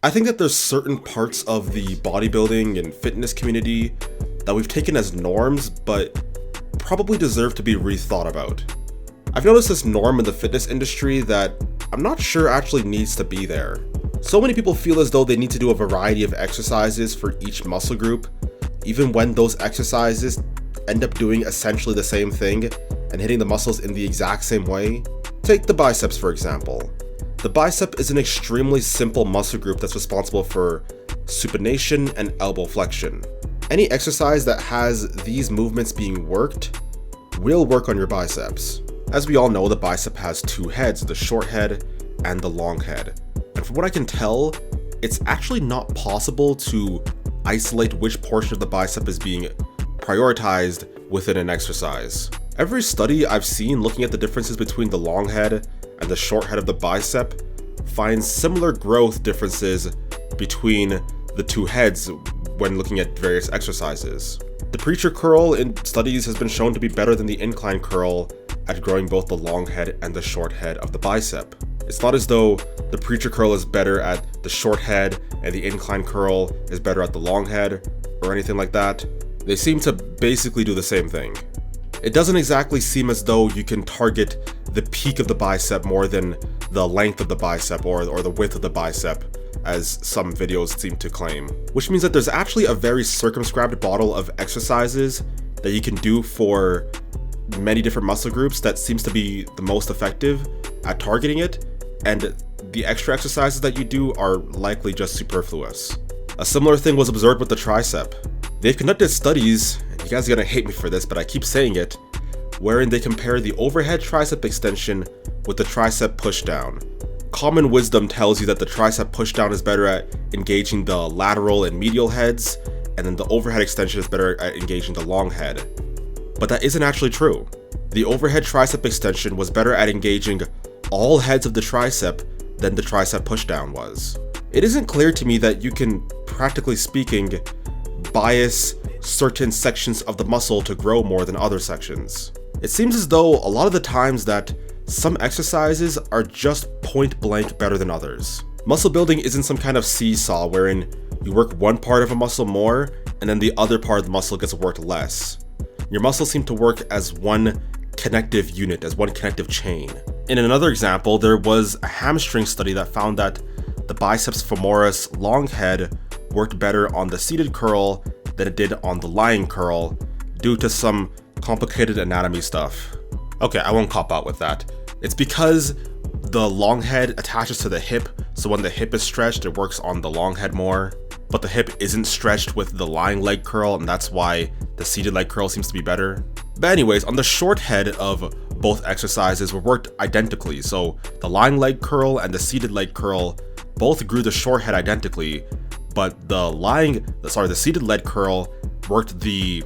I think that there's certain parts of the bodybuilding and fitness community that we've taken as norms, but probably deserve to be rethought about. I've noticed this norm in the fitness industry that I'm not sure actually needs to be there. So many people feel as though they need to do a variety of exercises for each muscle group, even when those exercises end up doing essentially the same thing and hitting the muscles in the exact same way. Take the biceps, for example. The bicep is an extremely simple muscle group that's responsible for supination and elbow flexion. Any exercise that has these movements being worked will work on your biceps. As we all know, the bicep has two heads, the short head and the long head. And from what I can tell, it's actually not possible to isolate which portion of the bicep is being prioritized within an exercise. Every study I've seen looking at the differences between the long head and the short head of the bicep finds similar growth differences between the two heads when looking at various exercises. The preacher curl in studies has been shown to be better than the incline curl at growing both the long head and the short head of the bicep. It's not as though the preacher curl is better at the short head and the incline curl is better at the long head or anything like that. They seem to basically do the same thing. It doesn't exactly seem as though you can target the peak of the bicep more than the length of the bicep or the width of the bicep, as some videos seem to claim. Which means that there's actually a very circumscribed bottle of exercises that you can do for many different muscle groups that seems to be the most effective at targeting it, and the extra exercises that you do are likely just superfluous. A similar thing was observed with the tricep. They've conducted studies, and you guys are gonna hate me for this, but I keep saying it, wherein they compare the overhead tricep extension with the tricep pushdown. Common wisdom tells you that the tricep pushdown is better at engaging the lateral and medial heads, and then the overhead extension is better at engaging the long head. But that isn't actually true. The overhead tricep extension was better at engaging all heads of the tricep than the tricep pushdown was. It isn't clear to me that you can, practically speaking, bias certain sections of the muscle to grow more than other sections. It seems as though a lot of the times that some exercises are just point blank better than others. Muscle building isn't some kind of seesaw wherein you work one part of a muscle more and then the other part of the muscle gets worked less. Your muscles seem to work as one connective unit, as one connective chain. In another example, there was a hamstring study that found that the biceps femoris long head worked better on the seated curl than it did on the lying curl due to some complicated anatomy stuff. Okay, I won't cop out with that. It's because the long head attaches to the hip, so when the hip is stretched, it works on the long head more, but the hip isn't stretched with the lying leg curl, and that's why the seated leg curl seems to be better. But anyways, on the short head of both exercises were worked identically, so the lying leg curl and the seated leg curl both grew the short head identically, but the seated leg curl worked the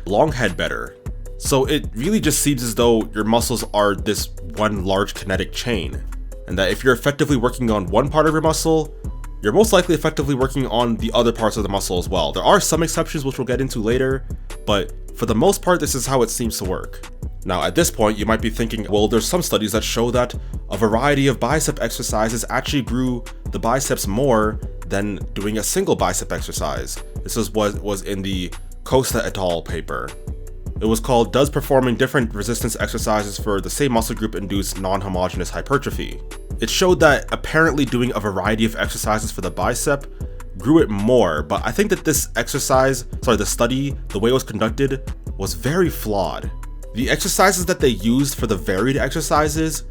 long head better. So it really just seems as though your muscles are this one large kinetic chain, and that if you're effectively working on one part of your muscle, you're most likely effectively working on the other parts of the muscle as well. There are some exceptions which we'll get into later, but for the most part, this is how it seems to work. Now, at this point, you might be thinking, well, there's some studies that show that a variety of bicep exercises actually grew the biceps more than doing a single bicep exercise. This is what was in the Costa et al. Paper. It was called, Does Performing Different Resistance Exercises for the Same Muscle Group Induce Non-Homogeneous Hypertrophy? It showed that apparently doing a variety of exercises for the bicep grew it more, but I think that the study, the way it was conducted, was very flawed. The exercises that they used for the varied exercises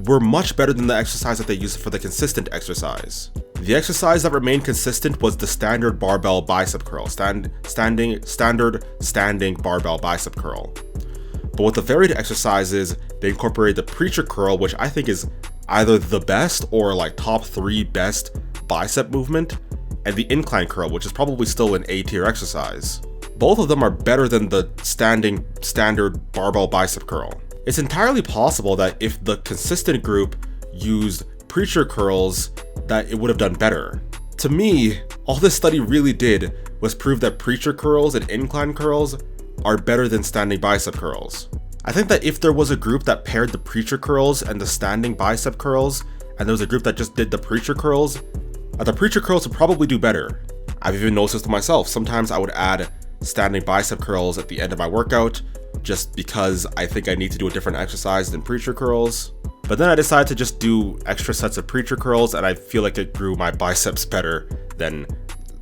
were much better than the exercise that they used for the consistent exercise. The exercise that remained consistent was the standard barbell bicep curl, standard standing barbell bicep curl. But with the varied exercises, they incorporated the preacher curl, which I think is either the best or like top 3 best bicep movement, and the incline curl, which is probably still an A tier exercise. Both of them are better than the standard barbell bicep curl. It's entirely possible that if the consistent group used preacher curls, that it would have done better. To me, all this study really did was prove that preacher curls and incline curls are better than standing bicep curls. I think that if there was a group that paired the preacher curls and the standing bicep curls and there was a group that just did the preacher curls, the preacher curls would probably do better. I've even noticed this to myself. Sometimes I would add standing bicep curls at the end of my workout just because I think I need to do a different exercise than preacher curls. But then I decided to just do extra sets of preacher curls, and I feel like it grew my biceps better than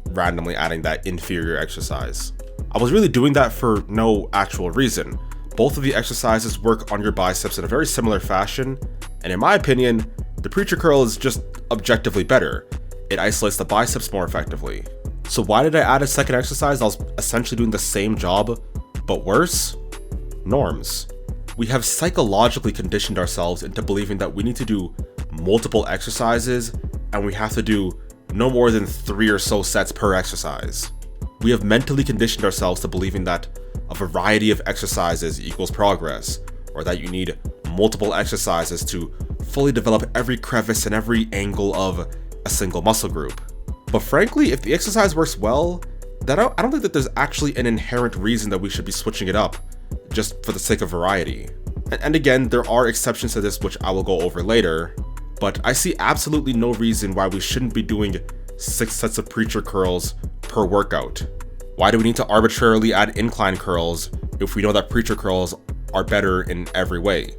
randomly adding that inferior exercise. I was really doing that for no actual reason. Both of the exercises work on your biceps in a very similar fashion, and in my opinion, the preacher curl is just objectively better. It isolates the biceps more effectively. So why did I add a second exercise that was essentially doing the same job, but worse? Norms. We have psychologically conditioned ourselves into believing that we need to do multiple exercises, and we have to do no more than 3 or so sets per exercise. We have mentally conditioned ourselves to believing that a variety of exercises equals progress, or that you need multiple exercises to fully develop every crevice and every angle of a single muscle group. But frankly, if the exercise works well, then I don't think that there's actually an inherent reason that we should be switching it up just for the sake of variety. And again, there are exceptions to this which I will go over later, but I see absolutely no reason why we shouldn't be doing 6 sets of preacher curls per workout. Why do we need to arbitrarily add incline curls if we know that preacher curls are better in every way?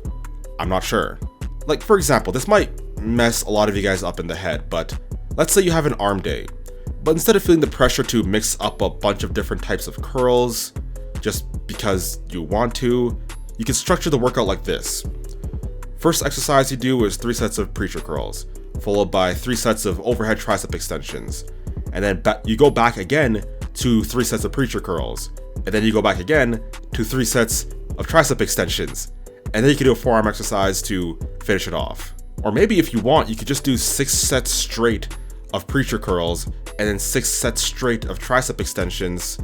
I'm not sure. Like, for example, this might mess a lot of you guys up in the head, but let's say you have an arm day, but instead of feeling the pressure to mix up a bunch of different types of curls just because you want to, you can structure the workout like this. First exercise you do is 3 sets of preacher curls, followed by 3 sets of overhead tricep extensions, and then you go back again to 3 sets of preacher curls, and then you go back again to 3 sets of tricep extensions, and then you can do a forearm exercise to finish it off. Or maybe if you want, you could just do 6 sets straight of preacher curls and then 6 sets straight of tricep extensions,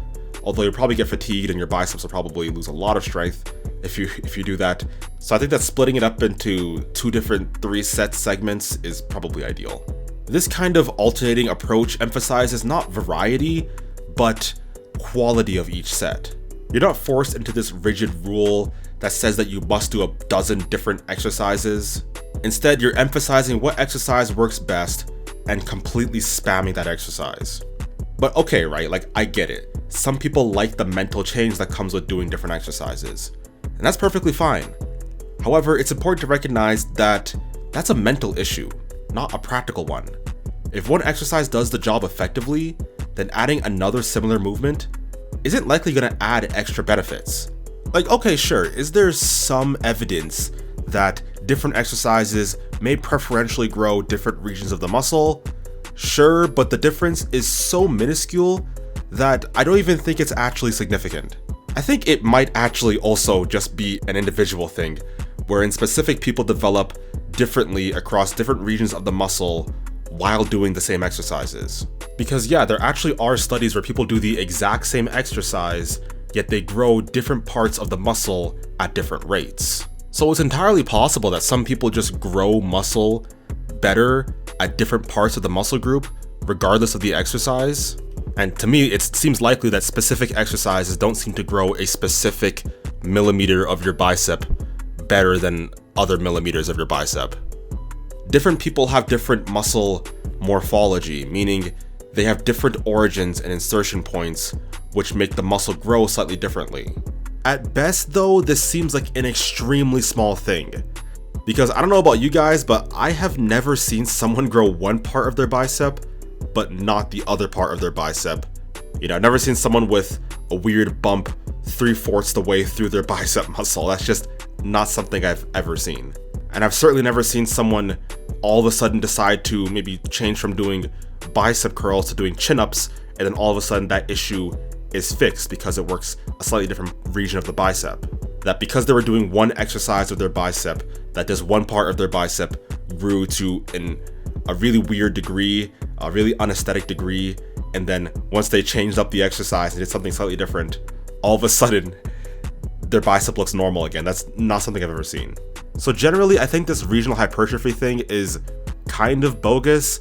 although you'll probably get fatigued and your biceps will probably lose a lot of strength if you do that. So I think that splitting it up into 2 different 3-set segments is probably ideal. This kind of alternating approach emphasizes not variety, but quality of each set. You're not forced into this rigid rule that says that you must do a dozen different exercises. Instead, you're emphasizing what exercise works best and completely spamming that exercise. But okay, right, like I get it. Some people like the mental change that comes with doing different exercises, and that's perfectly fine. However, it's important to recognize that that's a mental issue, not a practical one. If one exercise does the job effectively, then adding another similar movement isn't likely going to add extra benefits. Like, okay, sure, is there some evidence that different exercises may preferentially grow different regions of the muscle? Sure, but the difference is so minuscule that I don't even think it's actually significant. I think it might actually also just be an individual thing, wherein specific people develop differently across different regions of the muscle while doing the same exercises. Because yeah, there actually are studies where people do the exact same exercise, yet they grow different parts of the muscle at different rates. So it's entirely possible that some people just grow muscle better at different parts of the muscle group, regardless of the exercise. And to me, it seems likely that specific exercises don't seem to grow a specific millimeter of your bicep better than other millimeters of your bicep. Different people have different muscle morphology, meaning they have different origins and insertion points, which make the muscle grow slightly differently. At best though, this seems like an extremely small thing. Because I don't know about you guys, but I have never seen someone grow one part of their bicep, but not the other part of their bicep. You know, I've never seen someone with a weird bump 3/4 the way through their bicep muscle. That's just not something I've ever seen. And I've certainly never seen someone all of a sudden decide to maybe change from doing bicep curls to doing chin-ups, and then all of a sudden that issue is fixed because it works a slightly different region of the bicep. That because they were doing one exercise of their bicep, that this one part of their bicep grew to a really weird degree, a really unaesthetic degree, and then once they changed up the exercise and did something slightly different, all of a sudden their bicep looks normal again. That's not something I've ever seen. So generally, I think this regional hypertrophy thing is kind of bogus,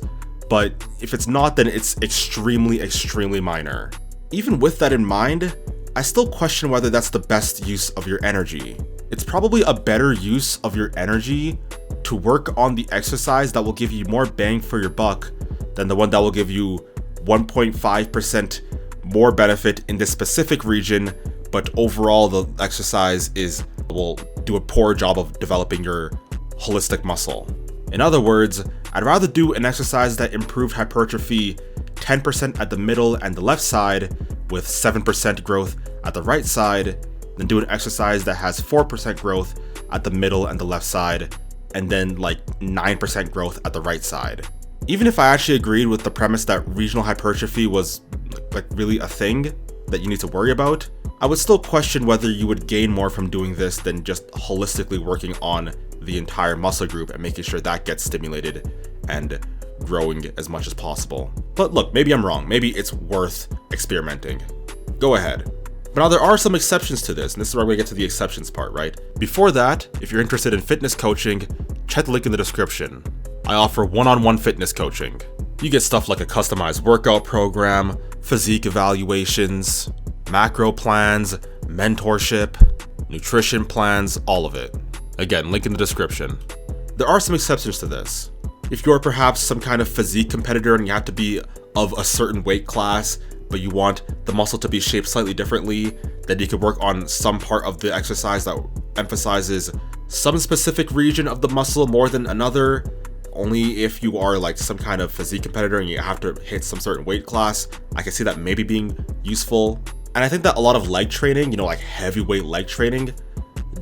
but if it's not, then it's extremely, extremely minor. Even with that in mind, I still question whether that's the best use of your energy. It's probably a better use of your energy to work on the exercise that will give you more bang for your buck than the one that will give you 1.5% more benefit in this specific region, but overall the exercise will do a poor job of developing your holistic muscle. In other words, I'd rather do an exercise that improved hypertrophy 10% at the middle and the left side with 7% growth at the right side than do an exercise that has 4% growth at the middle and the left side and then like 9% growth at the right side. Even if I actually agreed with the premise that regional hypertrophy was like really a thing that you need to worry about, I would still question whether you would gain more from doing this than just holistically working on the entire muscle group and making sure that gets stimulated and growing as much as possible. But look, maybe I'm wrong. Maybe it's worth experimenting. Go ahead. But now there are some exceptions to this, and this is where we get to the exceptions part, right? Before that, if you're interested in fitness coaching, check the link in the description. I offer one-on-one fitness coaching. You get stuff like a customized workout program, physique evaluations, macro plans, mentorship, nutrition plans, all of it. Again, link in the description. There are some exceptions to this. If you're perhaps some kind of physique competitor and you have to be of a certain weight class, but you want the muscle to be shaped slightly differently, then you could work on some part of the exercise that emphasizes some specific region of the muscle more than another. Only if you are like some kind of physique competitor and you have to hit some certain weight class, I can see that maybe being useful. And I think that a lot of leg training, like heavyweight leg training,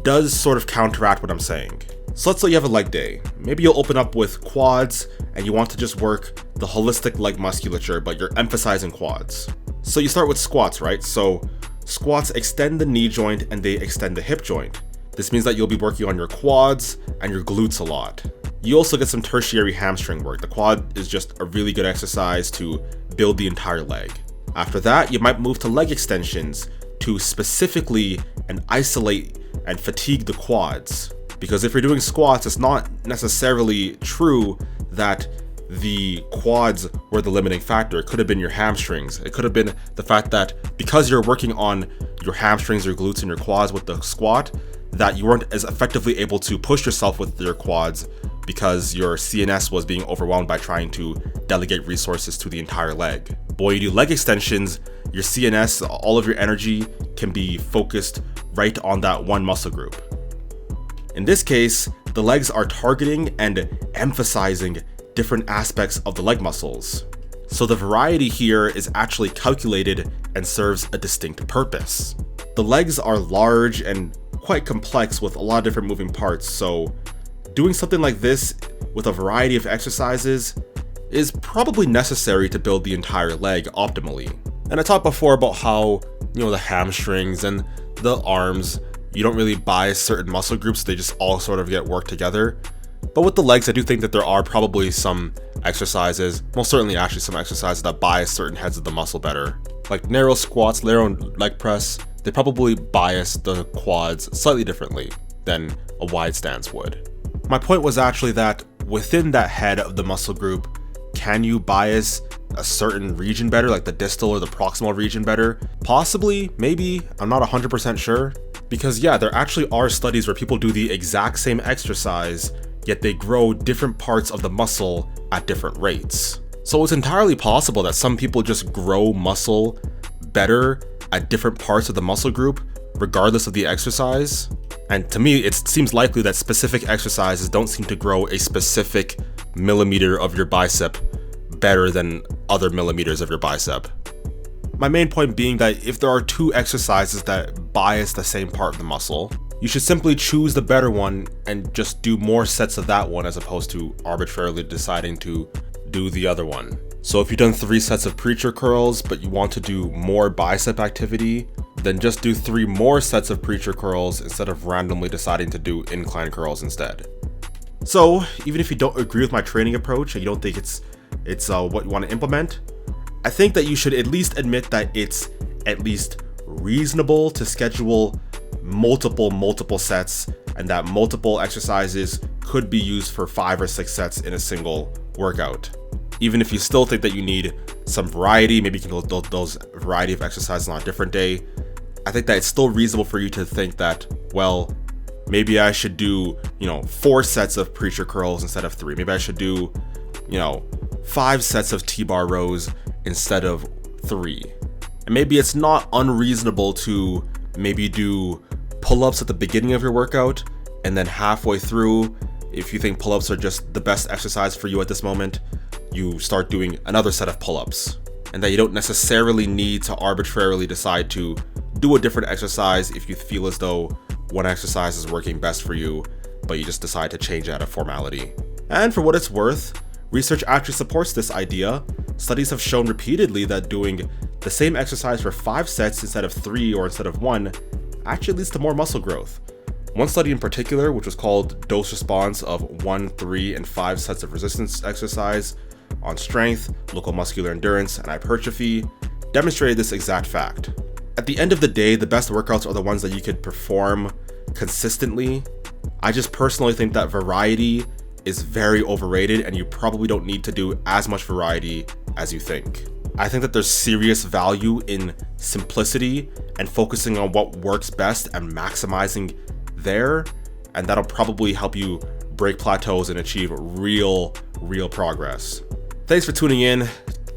does sort of counteract what I'm saying. So let's say you have a leg day. Maybe you'll open up with quads and you want to just work the holistic leg musculature, but you're emphasizing quads. So you start with squats, right? So squats extend the knee joint and they extend the hip joint. This means that you'll be working on your quads and your glutes a lot. You also get some tertiary hamstring work. The quad is just a really good exercise to build the entire leg. After that, you might move to leg extensions to specifically and isolate and fatigue the quads. Because if you're doing squats, it's not necessarily true that the quads were the limiting factor. It could have been your hamstrings. It could have been the fact that because you're working on your hamstrings, your glutes, and your quads with the squat, that you weren't as effectively able to push yourself with your quads because your CNS was being overwhelmed by trying to delegate resources to the entire leg. But when you do leg extensions, your CNS, all of your energy can be focused right on that one muscle group. In this case, the legs are targeting and emphasizing different aspects of the leg muscles. So the variety here is actually calculated and serves a distinct purpose. The legs are large and quite complex with a lot of different moving parts, so doing something like this with a variety of exercises is probably necessary to build the entire leg optimally. And I talked before about how, the hamstrings and the arms, you don't really bias certain muscle groups, they just all sort of get worked together. But with the legs, I do think that there are probably some exercises, most certainly actually some exercises that bias certain heads of the muscle better. Like narrow squats, narrow leg press, they probably bias the quads slightly differently than a wide stance would. My point was actually that within that head of the muscle group, can you bias a certain region better, like the distal or the proximal region better? Possibly, maybe, I'm not 100% sure. Because yeah, there actually are studies where people do the exact same exercise, yet they grow different parts of the muscle at different rates. So it's entirely possible that some people just grow muscle better at different parts of the muscle group, regardless of the exercise. And to me, it seems likely that specific exercises don't seem to grow a specific millimeter of your bicep better than other millimeters of your bicep. My main point being that if there are two exercises that bias the same part of the muscle, you should simply choose the better one and just do more sets of that one as opposed to arbitrarily deciding to do the other one. So if you've done 3 sets of preacher curls, but you want to do more bicep activity, then just do 3 more sets of preacher curls instead of randomly deciding to do incline curls instead. So even if you don't agree with my training approach and you don't think it's what you want to implement, I think that you should at least admit that it's at least reasonable to schedule multiple sets and that multiple exercises could be used for 5 or 6 sets in a single workout. Even if you still think that you need some variety, maybe you can do those variety of exercises on a different day, I think that it's still reasonable for you to think that, well, Maybe I should do, 4 sets of preacher curls instead of 3. Maybe I should do, 5 sets of T-bar rows instead of 3. And maybe it's not unreasonable to maybe do pull-ups at the beginning of your workout, and then halfway through, if you think pull-ups are just the best exercise for you at this moment, you start doing another set of pull-ups. And that you don't necessarily need to arbitrarily decide to do a different exercise if you feel as though one exercise is working best for you, but you just decide to change it out of formality. And for what it's worth, research actually supports this idea. Studies have shown repeatedly that doing the same exercise for 5 sets instead of 3 or instead of 1 actually leads to more muscle growth. One study in particular, which was called dose response of 1, 3, and 5 sets of resistance exercise on strength, local muscular endurance, and hypertrophy, demonstrated this exact fact. At the end of the day, the best workouts are the ones that you could perform consistently. I just personally think that variety is very overrated, and you probably don't need to do as much variety as you think. I think that there's serious value in simplicity and focusing on what works best and maximizing there, and that'll probably help you break plateaus and achieve real progress. Thanks for tuning in.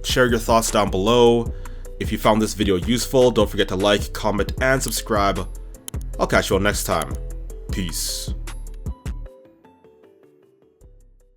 Share your thoughts down below. If you found this video useful, don't forget to like, comment, and subscribe. I'll catch you all next time. Peace.